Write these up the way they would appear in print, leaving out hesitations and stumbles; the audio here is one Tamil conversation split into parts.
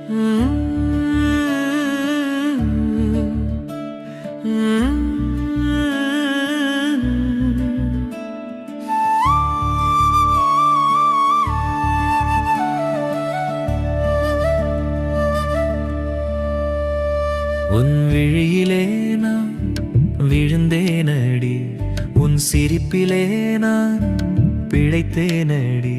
உன் விழியிலே நான் விழுந்தேனடி, உன் சிரிப்பிலே நான் பிழைத்தேனடி.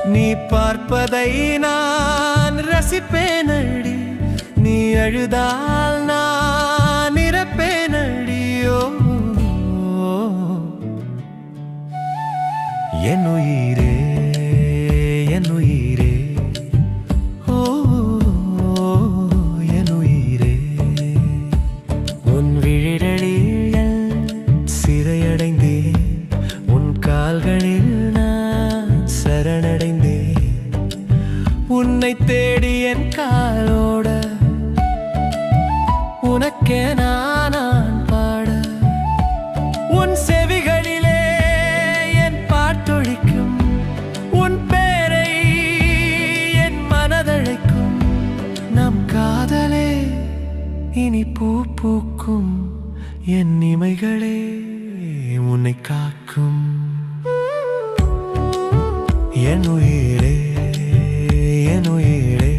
நீ பார்ப்பதை நான் ரசிப்பேனடி, நீ அழுதால் நான் இறப்பேனடியோ. என் உயிரே, என் உயிரே, ஓ என் உயிரே. உன் விழிகளில் சிறையடைந்தேன், உன் கால்களில் நான் சரணடைந்தேன். உன்னை தேடி என் காலோட உனக்கே நான் பாட, உன் செவிகளிலே என் பாட்டொழிக்கும், உன் பேரை என் மனதழைக்கும். நம் காதலே இனி பூ பூக்கும், என் இமைகளே உன்னை காக்கும். என் உயிரே, என் உயிரே.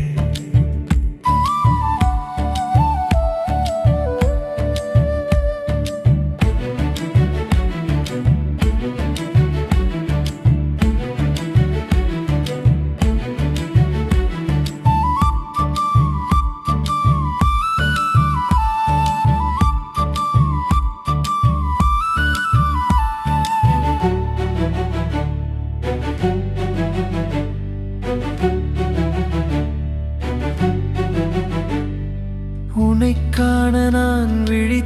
உன்னைக் காண நான் விழித்தேன்,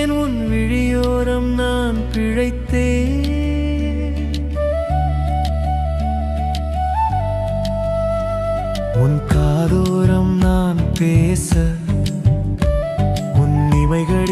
உன் விழியோரம் நான் பிழைத்தேன். உன் காதோரம் நான் பேச, உன் இமைகள்